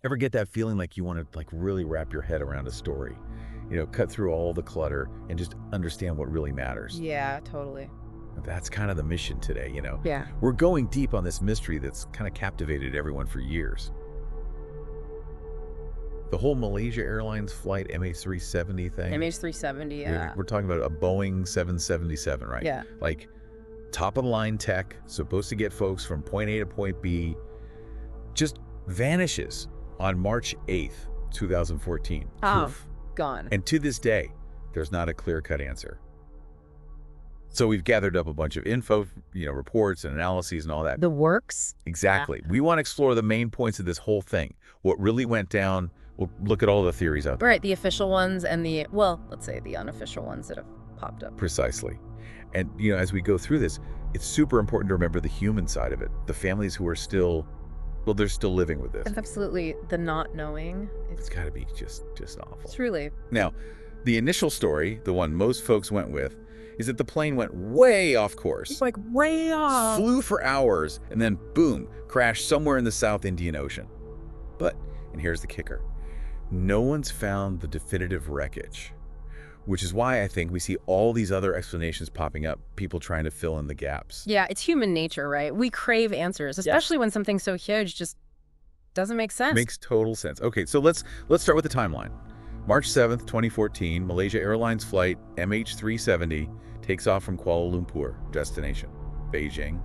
Ever get that feeling like you want to really wrap your head around a story? Cut through all the clutter and just understand what really matters. Yeah, totally. That's kind of the mission today. Yeah. We're going deep on this mystery that's kind of captivated everyone for years. The whole Malaysia Airlines flight MH370 thing. MH370, yeah. We're talking about a Boeing 777, right? Yeah. Like top of the line tech, supposed to get folks from point A to point B, just vanishes on March 8th, 2014. Oh, Poof. gone. And to this day, there's not a clear-cut answer. So we've gathered up a bunch of info, reports and analyses and all that. The works? Exactly. We want to explore the main points of this whole thing. What really went down. We'll look at all the theories out there. Right, the official ones and let's say the unofficial ones that have popped up. Precisely. And, as we go through this, it's super important to remember the human side of it. The families who are still, they're still living with this. Absolutely. The not knowing. It's got to be just awful. Truly. Now, the initial story, the one most folks went with, is that the plane went way off course. Like way off. Flew for hours, and then boom, crashed somewhere in the South Indian Ocean. But, and here's the kicker, no one's found the definitive wreckage, which is why I think we see all these other explanations popping up, people trying to fill in the gaps. Yeah, it's human nature, right? We crave answers, especially when something so huge just doesn't make sense. Makes total sense. Okay, so let's start with the timeline. March 7th, 2014, Malaysia Airlines flight MH370 takes off from Kuala Lumpur, destination Beijing.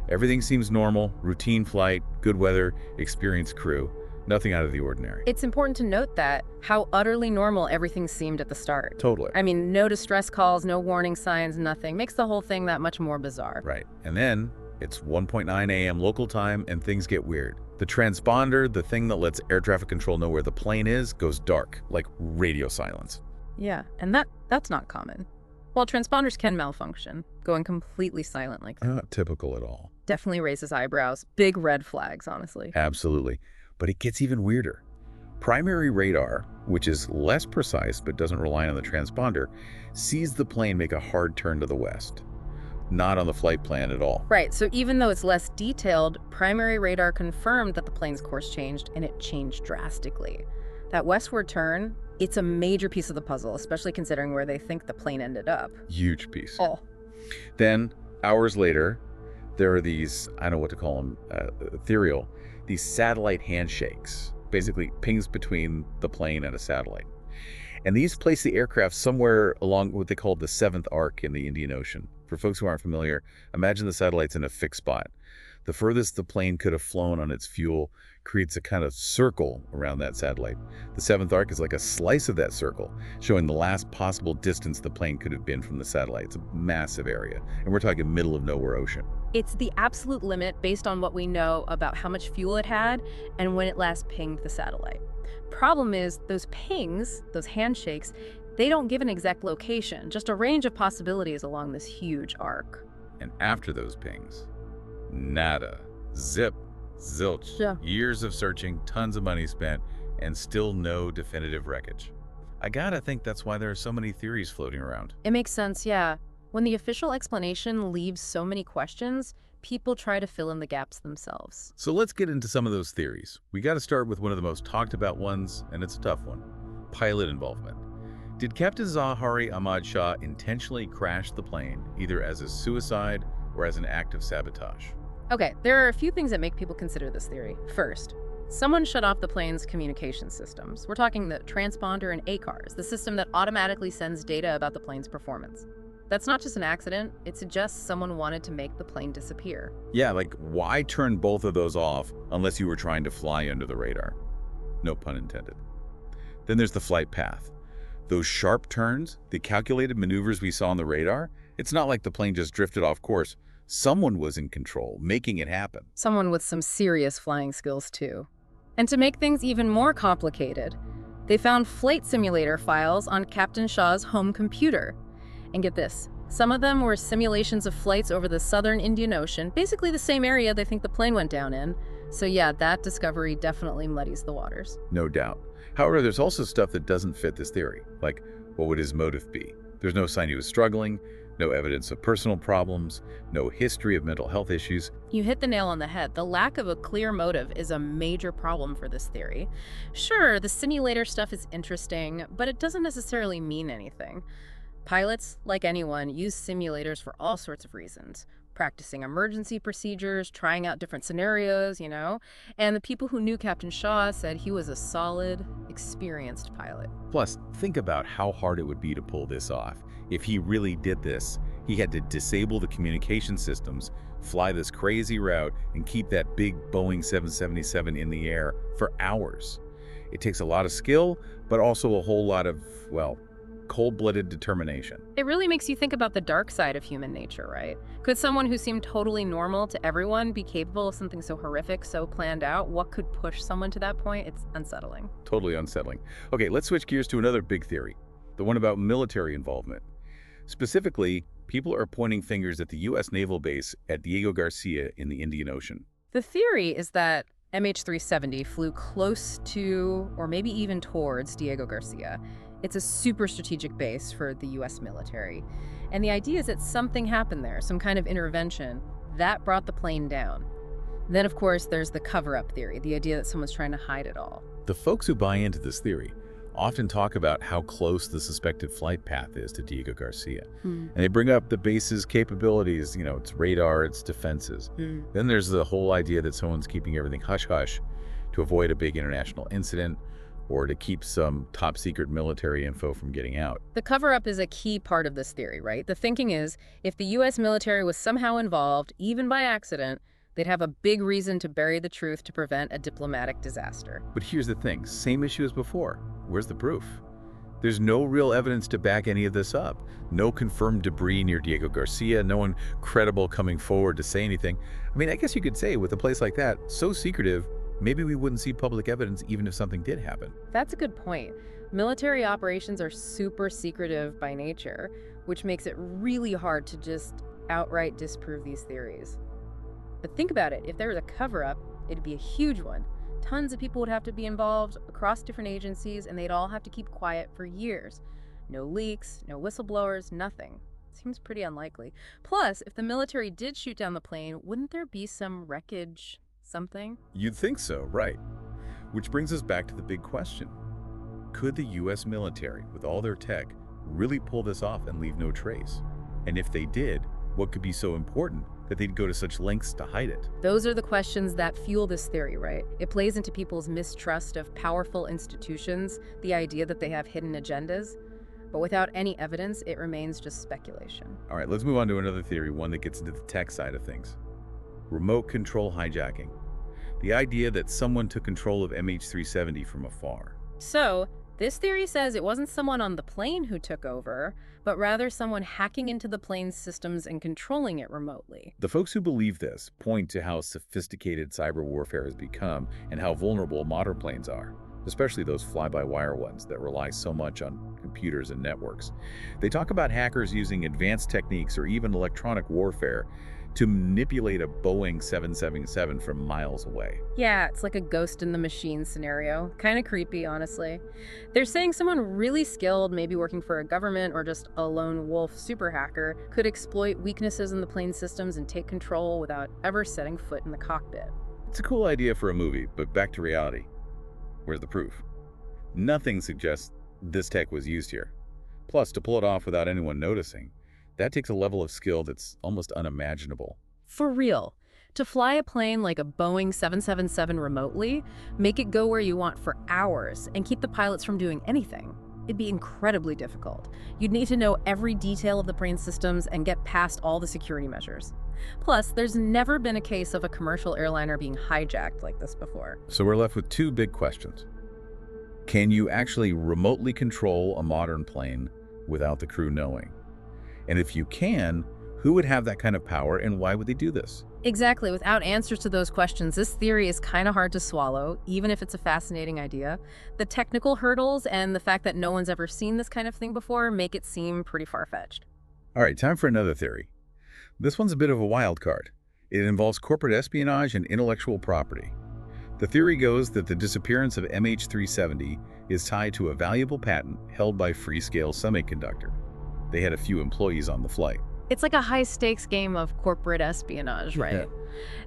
Everything seems normal, routine flight, good weather, experienced crew. Nothing out of the ordinary. It's important to note that how utterly normal everything seemed at the start. Totally. I mean, no distress calls, no warning signs, nothing. Makes the whole thing that much more bizarre. Right. And then it's 1:09 a.m. local time and things get weird. The transponder, the thing that lets air traffic control know where the plane is, goes dark, like radio silence. Yeah, and that's not common. While transponders can malfunction, going completely silent like that. Not typical at all. Definitely raises eyebrows. Big red flags, honestly. Absolutely. But it gets even weirder. Primary radar, which is less precise but doesn't rely on the transponder, sees the plane make a hard turn to the west. Not on the flight plan at all. Right, so even though it's less detailed, primary radar confirmed that the plane's course changed, and it changed drastically. That westward turn, it's a major piece of the puzzle, especially considering where they think the plane ended up. Huge piece. Oh. Then, hours later, there are these, I don't know what to call them, ethereal, these satellite handshakes, basically pings between the plane and a satellite. And these place the aircraft somewhere along what they call the seventh arc in the Indian Ocean. For folks who aren't familiar, imagine the satellite's in a fixed spot. The furthest the plane could have flown on its fuel creates a kind of circle around that satellite. The seventh arc is like a slice of that circle, showing the last possible distance the plane could have been from the satellite. It's a massive area, and we're talking middle of nowhere ocean. It's the absolute limit based on what we know about how much fuel it had and when it last pinged the satellite. Problem is, those pings, those handshakes, they don't give an exact location, just a range of possibilities along this huge arc. And after those pings, nada, zip, zilch, Yeah. Years of searching, tons of money spent, and still no definitive wreckage. I gotta think that's why there are so many theories floating around. It makes sense, yeah. When the official explanation leaves so many questions, people try to fill in the gaps themselves. So let's get into some of those theories. We gotta start with one of the most talked about ones, and it's a tough one. Pilot involvement. Did Captain Zahari Ahmad Shah intentionally crash the plane, either as a suicide or as an act of sabotage? Okay, there are a few things that make people consider this theory. First, someone shut off the plane's communication systems. We're talking the transponder and ACARS, the system that automatically sends data about the plane's performance. That's not just an accident, it suggests someone wanted to make the plane disappear. Yeah, like why turn both of those off unless you were trying to fly under the radar? No pun intended. Then there's the flight path. Those sharp turns, the calculated maneuvers we saw on the radar, it's not like the plane just drifted off course. Someone was in control, making it happen. Someone with some serious flying skills too. And to make things even more complicated, they found flight simulator files on Captain Shah's home computer. And get this, some of them were simulations of flights over the southern Indian Ocean, basically the same area they think the plane went down in. So yeah, that discovery definitely muddies the waters. No doubt. However, there's also stuff that doesn't fit this theory. Like, what would his motive be? There's no sign he was struggling, No evidence of personal problems, no history of mental health issues. You hit the nail on the head. The lack of a clear motive is a major problem for this theory. Sure, the simulator stuff is interesting, but it doesn't necessarily mean anything. Pilots, like anyone, use simulators for all sorts of reasons. Practicing emergency procedures, trying out different scenarios, And the people who knew Captain Shaw said he was a solid, experienced pilot. Plus, think about how hard it would be to pull this off. If he really did this, he had to disable the communication systems, fly this crazy route, and keep that big Boeing 777 in the air for hours. It takes a lot of skill, but also a whole lot of, cold-blooded determination. It really makes you think about the dark side of human nature, right? Could someone who seemed totally normal to everyone be capable of something so horrific, so planned out? What could push someone to that point? It's unsettling. Totally unsettling. Okay, let's switch gears to another big theory, the one about military involvement. Specifically, people are pointing fingers at the U.S. naval base at Diego Garcia in the Indian Ocean. The theory is that MH370 flew close to, or maybe even towards, Diego Garcia. It's a super strategic base for the U.S. military. And the idea is that something happened there, some kind of intervention, that brought the plane down. Then, of course, there's the cover-up theory, the idea that someone's trying to hide it all. The folks who buy into this theory often talk about how close the suspected flight path is to Diego Garcia. And they bring up the base's capabilities, its radar, its defenses. Then there's the whole idea that someone's keeping everything hush-hush to avoid a big international incident or to keep some top-secret military info from getting out. The cover-up is a key part of this theory, right? The thinking is, if the U.S. military was somehow involved, even by accident, they'd have a big reason to bury the truth to prevent a diplomatic disaster. But here's the thing, same issue as before. Where's the proof? There's no real evidence to back any of this up. No confirmed debris near Diego Garcia, no one credible coming forward to say anything. I guess you could say with a place like that, so secretive, maybe we wouldn't see public evidence even if something did happen. That's a good point. Military operations are super secretive by nature, which makes it really hard to just outright disprove these theories. But think about it, if there was a cover-up, it'd be a huge one. Tons of people would have to be involved across different agencies, and they'd all have to keep quiet for years. No leaks, no whistleblowers, nothing. Seems pretty unlikely. Plus, if the military did shoot down the plane, wouldn't there be some wreckage? Something? You'd think so, right. Which brings us back to the big question. Could the U.S. military, with all their tech, really pull this off and leave no trace? And if they did, what could be so important that they'd go to such lengths to hide it? Those are the questions that fuel this theory, right? It plays into people's mistrust of powerful institutions, the idea that they have hidden agendas. But without any evidence, it remains just speculation. All right, let's move on to another theory, one that gets into the tech side of things. Remote control hijacking. The idea that someone took control of MH370 from afar. So, this theory says it wasn't someone on the plane who took over, but rather someone hacking into the plane's systems and controlling it remotely. The folks who believe this point to how sophisticated cyber warfare has become and how vulnerable modern planes are, especially those fly-by-wire ones that rely so much on computers and networks. They talk about hackers using advanced techniques or even electronic warfare to manipulate a Boeing 777 from miles away. Yeah, it's like a ghost in the machine scenario. Kind of creepy, honestly. They're saying someone really skilled, maybe working for a government or just a lone wolf super hacker, could exploit weaknesses in the plane systems and take control without ever setting foot in the cockpit. It's a cool idea for a movie, but back to reality. Where's the proof? Nothing suggests this tech was used here. Plus, to pull it off without anyone noticing, that takes a level of skill that's almost unimaginable. For real. To fly a plane like a Boeing 777 remotely, make it go where you want for hours, and keep the pilots from doing anything, it'd be incredibly difficult. You'd need to know every detail of the plane systems and get past all the security measures. Plus, there's never been a case of a commercial airliner being hijacked like this before. So we're left with two big questions. Can you actually remotely control a modern plane without the crew knowing? And if you can, who would have that kind of power and why would they do this? Exactly. Without answers to those questions, this theory is kind of hard to swallow, even if it's a fascinating idea. The technical hurdles and the fact that no one's ever seen this kind of thing before make it seem pretty far-fetched. All right, time for another theory. This one's a bit of a wild card. It involves corporate espionage and intellectual property. The theory goes that the disappearance of MH370 is tied to a valuable patent held by Freescale Semiconductor. They had a few employees on the flight. It's like a high-stakes game of corporate espionage, right?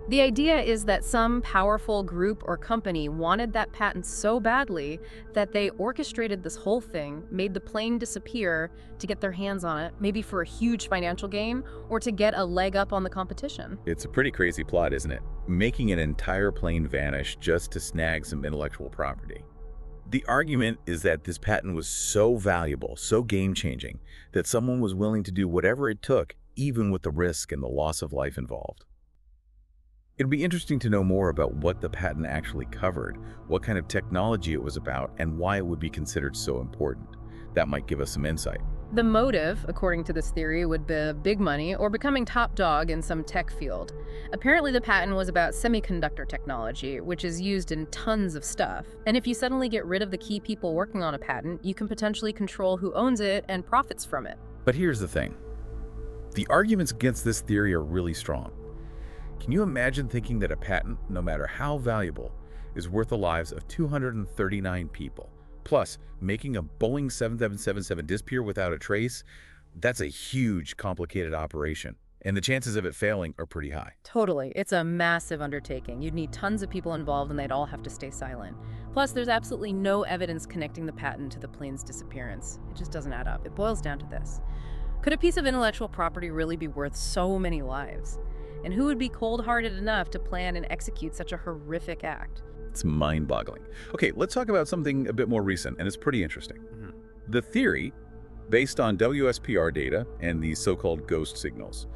The idea is that some powerful group or company wanted that patent so badly that they orchestrated this whole thing, made the plane disappear to get their hands on it, maybe for a huge financial gain or to get a leg up on the competition. It's a pretty crazy plot, isn't it? Making an entire plane vanish just to snag some intellectual property. The argument is that this patent was so valuable, so game-changing, that someone was willing to do whatever it took, even with the risk and the loss of life involved. It'd be interesting to know more about what the patent actually covered, what kind of technology it was about, and why it would be considered so important. That might give us some insight. The motive, according to this theory, would be big money or becoming top dog in some tech field. Apparently, the patent was about semiconductor technology, which is used in tons of stuff. And if you suddenly get rid of the key people working on a patent, you can potentially control who owns it and profits from it. But here's the thing. The arguments against this theory are really strong. Can you imagine thinking that a patent, no matter how valuable, is worth the lives of 239 people? Plus, making a Boeing 7777 disappear without a trace, that's a huge, complicated operation. And the chances of it failing are pretty high. Totally. It's a massive undertaking. You'd need tons of people involved and they'd all have to stay silent. Plus, there's absolutely no evidence connecting the patent to the plane's disappearance. It just doesn't add up. It boils down to this. Could a piece of intellectual property really be worth so many lives? And who would be cold-hearted enough to plan and execute such a horrific act? It's mind-boggling. Okay, let's talk about something a bit more recent, and it's pretty interesting. The theory, based on WSPR data and these so-called ghost signals.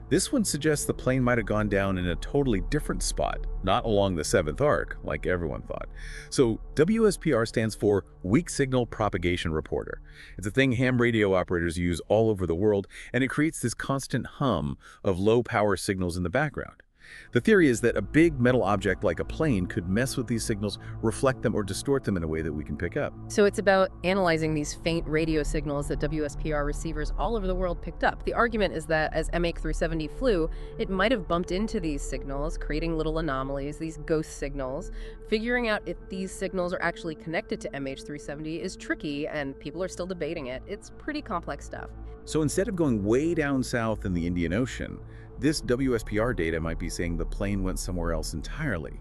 This one suggests the plane might have gone down in a totally different spot, not along the 7th arc, like everyone thought. So WSPR stands for Weak Signal Propagation Reporter. It's a thing ham radio operators use all over the world, and it creates this constant hum of low-power signals in the background. The theory is that a big metal object like a plane could mess with these signals, reflect them, or distort them in a way that we can pick up. So it's about analyzing these faint radio signals that WSPR receivers all over the world picked up. The argument is that as MH370 flew, it might have bumped into these signals, creating little anomalies, these ghost signals. Figuring out if these signals are actually connected to MH370 is tricky, and people are still debating it. It's pretty complex stuff. So instead of going way down south in the Indian Ocean, this WSPR data might be saying the plane went somewhere else entirely.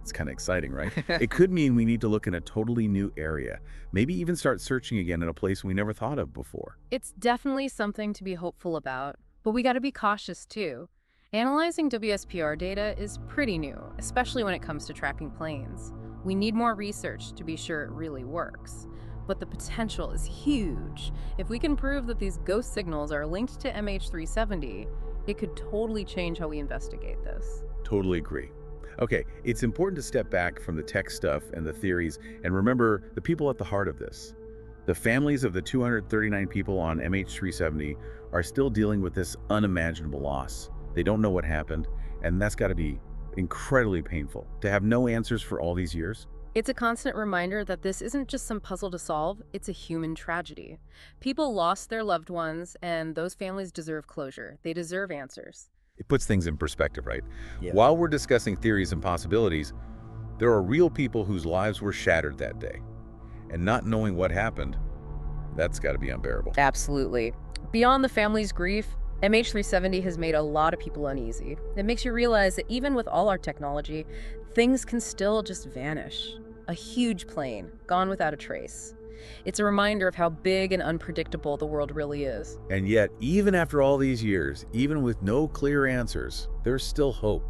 It's kind of exciting, right? It could mean we need to look in a totally new area, maybe even start searching again in a place we never thought of before. It's definitely something to be hopeful about, but we got to be cautious too. Analyzing WSPR data is pretty new, especially when it comes to tracking planes. We need more research to be sure it really works. But the potential is huge. If we can prove that these ghost signals are linked to MH370, it could totally change how we investigate this. Totally agree. Okay, it's important to step back from the tech stuff and the theories and remember the people at the heart of this. The families of the 239 people on MH370 are still dealing with this unimaginable loss. They don't know what happened, and that's got to be incredibly painful. To have no answers for all these years. It's a constant reminder that this isn't just some puzzle to solve, it's a human tragedy. People lost their loved ones, and those families deserve closure. They deserve answers. It puts things in perspective, right? Yeah. While we're discussing theories and possibilities, there are real people whose lives were shattered that day. And not knowing what happened, that's got to be unbearable. Absolutely. Beyond the family's grief, MH370 has made a lot of people uneasy. It makes you realize that even with all our technology, things can still just vanish. A huge plane, gone without a trace. It's a reminder of how big and unpredictable the world really is. And yet, even after all these years, even with no clear answers, there's still hope.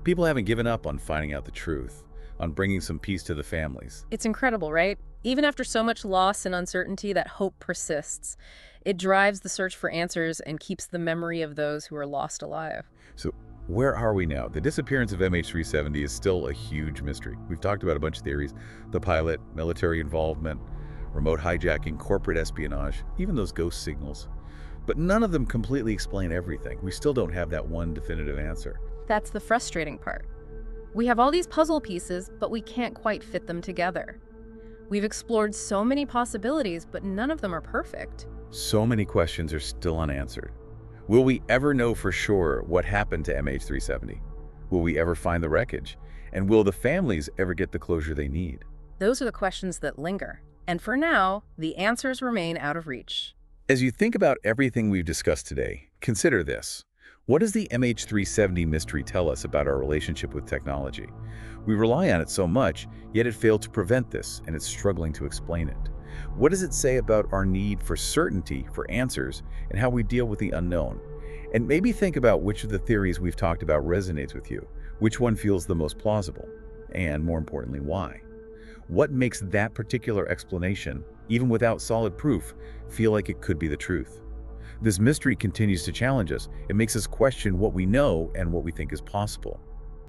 People haven't given up on finding out the truth, on bringing some peace to the families. It's incredible, right? Even after so much loss and uncertainty, that hope persists. It drives the search for answers and keeps the memory of those who are lost alive. So where are we now? The disappearance of MH370 is still a huge mystery. We've talked about a bunch of theories: the pilot, military involvement, remote hijacking, corporate espionage, even those ghost signals. But none of them completely explain everything. We still don't have that one definitive answer. That's the frustrating part. We have all these puzzle pieces, but we can't quite fit them together. We've explored so many possibilities, but none of them are perfect. So many questions are still unanswered. Will we ever know for sure what happened to MH370? Will we ever find the wreckage? And will the families ever get the closure they need? Those are the questions that linger. And for now, the answers remain out of reach. As you think about everything we've discussed today, consider this. What does the MH370 mystery tell us about our relationship with technology? We rely on it so much, yet it failed to prevent this, and it's struggling to explain it. What does it say about our need for certainty, for answers, and how we deal with the unknown? And maybe think about which of the theories we've talked about resonates with you, which one feels the most plausible, and more importantly, why? What makes that particular explanation, even without solid proof, feel like it could be the truth? This mystery continues to challenge us. It makes us question what we know and what we think is possible.